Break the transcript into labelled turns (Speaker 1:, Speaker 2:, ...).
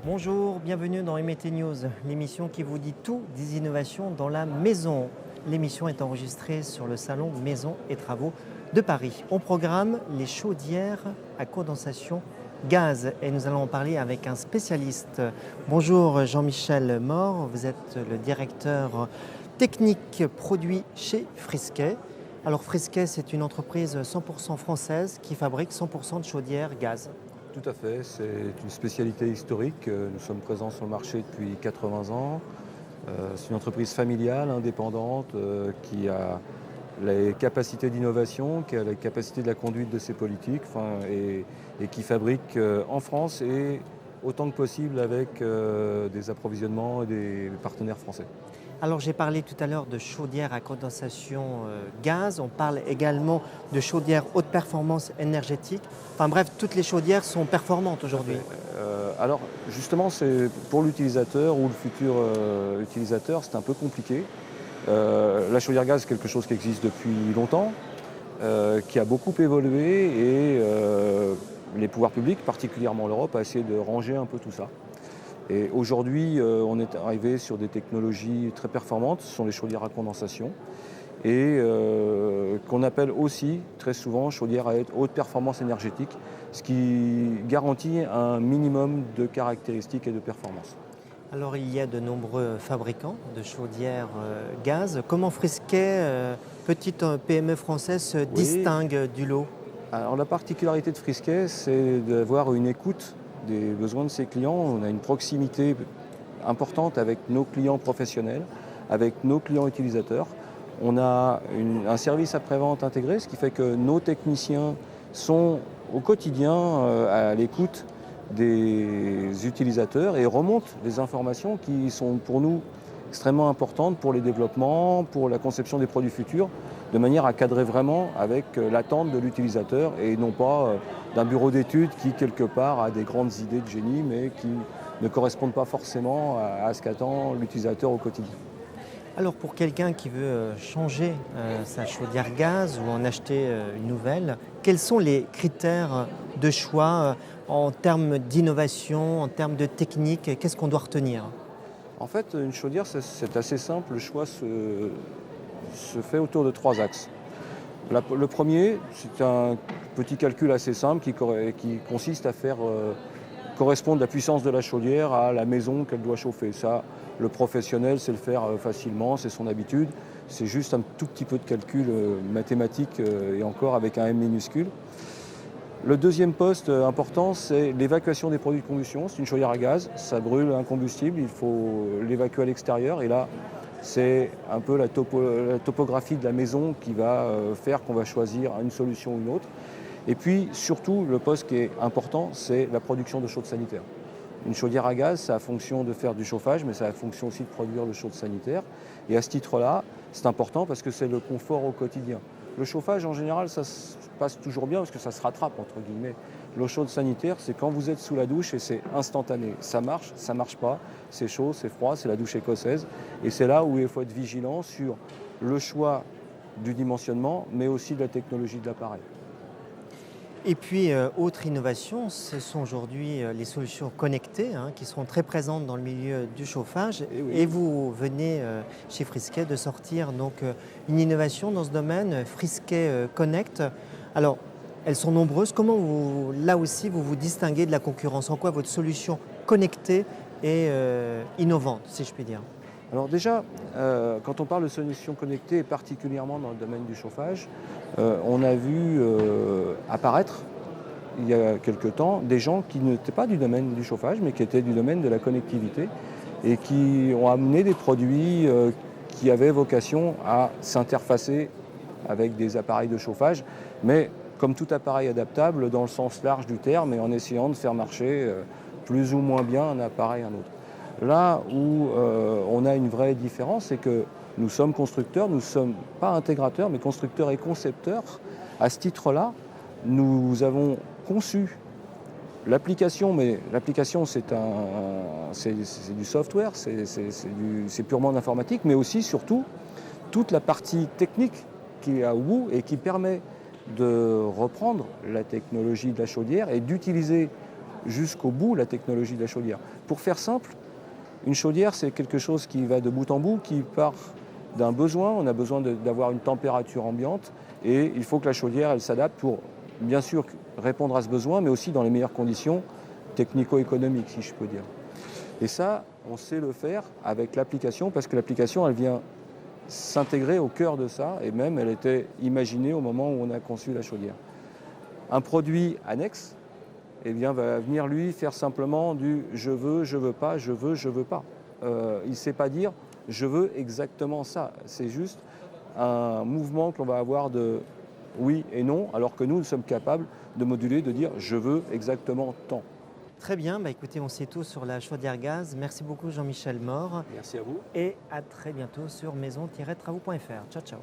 Speaker 1: Bonjour, bienvenue dans MET News, l'émission qui vous dit tout des innovations dans la maison. L'émission est enregistrée sur le salon Maison et Travaux de Paris. On programme les chaudières à condensation gaz et nous allons en parler avec un spécialiste. Bonjour Jean-Michel Mort, vous êtes le directeur technique produit chez Frisquet. Alors Frisquet, c'est une entreprise 100% française qui fabrique 100% de chaudières gaz.
Speaker 2: Tout à fait, c'est une spécialité historique. Nous sommes présents sur le marché depuis 80 ans. C'est une entreprise familiale, indépendante, qui a les capacités d'innovation, qui a les capacités de la conduite de ses politiques, et qui fabrique en France et autant que possible avec des approvisionnements et des partenaires français.
Speaker 1: Alors j'ai parlé tout à l'heure de chaudières à condensation gaz, on parle également de chaudières haute performance énergétique. Enfin bref, toutes les chaudières sont performantes aujourd'hui.
Speaker 2: Alors justement, c'est pour l'utilisateur ou le futur utilisateur, c'est un peu compliqué. La chaudière gaz, c'est quelque chose qui existe depuis longtemps, qui a beaucoup évolué et les pouvoirs publics, particulièrement l'Europe, a essayé de ranger un peu tout ça. Et aujourd'hui, on est arrivé sur des technologies très performantes, ce sont les chaudières à condensation, et qu'on appelle aussi très souvent chaudières à haute performance énergétique, ce qui garantit un minimum de caractéristiques et de performance.
Speaker 1: Alors il y a de nombreux fabricants de chaudières gaz. Comment Frisquet, petite PME française, se distingue du lot?
Speaker 2: Alors la particularité de Frisquet, c'est d'avoir une écoute des besoins de ses clients. On a une proximité importante avec nos clients professionnels, avec nos clients utilisateurs. On a un service après-vente intégré, ce qui fait que nos techniciens sont au quotidien à l'écoute des utilisateurs et remontent des informations qui sont pour nous extrêmement importantes pour les développements, pour la conception des produits futurs, de manière à cadrer vraiment avec l'attente de l'utilisateur et non pas d'un bureau d'études qui, quelque part, a des grandes idées de génie, mais qui ne correspondent pas forcément à ce qu'attend l'utilisateur au quotidien.
Speaker 1: Alors pour quelqu'un qui veut changer sa chaudière gaz ou en acheter une nouvelle, quels sont les critères de choix en termes d'innovation, en termes de technique? Qu'est-ce qu'on doit retenir?
Speaker 2: En fait, une chaudière, c'est assez simple. Le choix se fait autour de 3 axes. Le premier, c'est un petit calcul assez simple qui consiste à faire correspondre la puissance de la chaudière à la maison qu'elle doit chauffer. Ça, le professionnel sait le faire facilement, c'est son habitude. C'est juste un tout petit peu de calcul mathématique et encore avec un M minuscule. Le deuxième poste important, c'est l'évacuation des produits de combustion. C'est une chaudière à gaz, ça brûle un combustible, il faut l'évacuer à l'extérieur. Et là, c'est un peu la topographie de la maison qui va faire qu'on va choisir une solution ou une autre. Et puis surtout, le poste qui est important, c'est la production de chaude sanitaire. Une chaudière à gaz, ça a fonction de faire du chauffage, mais ça a fonction aussi de produire le chaude sanitaire. Et à ce titre-là, c'est important parce que c'est le confort au quotidien. Le chauffage, en général, ça se passe toujours bien parce que ça se rattrape, entre guillemets. L'eau chaude sanitaire, c'est quand vous êtes sous la douche et c'est instantané. Ça marche pas, c'est chaud, c'est froid, c'est la douche écossaise. Et c'est là où il faut être vigilant sur le choix du dimensionnement, mais aussi de la technologie de l'appareil.
Speaker 1: Et puis, autre innovation, ce sont aujourd'hui les solutions connectées qui sont très présentes dans le milieu du chauffage.
Speaker 2: Et oui.
Speaker 1: Et vous venez chez Frisquet de sortir donc, une innovation dans ce domaine, Frisquet Connect. Alors, elles sont nombreuses. Comment vous, là aussi, vous vous distinguez de la concurrence? En quoi votre solution connectée est innovante, si je puis dire?
Speaker 2: Alors déjà, quand on parle de solutions connectées, et particulièrement dans le domaine du chauffage, on a vu apparaître il y a quelque temps des gens qui n'étaient pas du domaine du chauffage, mais qui étaient du domaine de la connectivité et qui ont amené des produits qui avaient vocation à s'interfacer avec des appareils de chauffage, mais comme tout appareil adaptable dans le sens large du terme et en essayant de faire marcher plus ou moins bien un appareil à un autre. Là où on a une vraie différence, c'est que nous sommes constructeurs, nous ne sommes pas intégrateurs, mais constructeurs et concepteurs. À ce titre-là, nous avons conçu l'application, mais l'application c'est du software, c'est purement d'informatique, mais aussi surtout toute la partie technique qui est à bout et qui permet de reprendre la technologie de la chaudière et d'utiliser jusqu'au bout la technologie de la chaudière. Pour faire simple, une chaudière, c'est quelque chose qui va de bout en bout, qui part d'un besoin. On a besoin d'avoir une température ambiante et il faut que la chaudière elle s'adapte pour, bien sûr, répondre à ce besoin, mais aussi dans les meilleures conditions technico-économiques, si je peux dire. Et ça, on sait le faire avec l'application, parce que l'application, elle vient s'intégrer au cœur de ça, et même elle était imaginée au moment où on a conçu la chaudière. Un produit annexe, eh bien, va venir lui faire simplement du je veux pas, je veux pas. Il ne sait pas dire je veux exactement ça. C'est juste un mouvement que l'on va avoir de oui et non, alors que nous sommes capables de moduler, de dire je veux exactement tant.
Speaker 1: Très bien, écoutez, on sait tout sur la chaudière gaz. Merci beaucoup Jean-Michel Mort
Speaker 2: Merci à vous.
Speaker 1: et à très bientôt sur maison-travaux.fr. Ciao, ciao.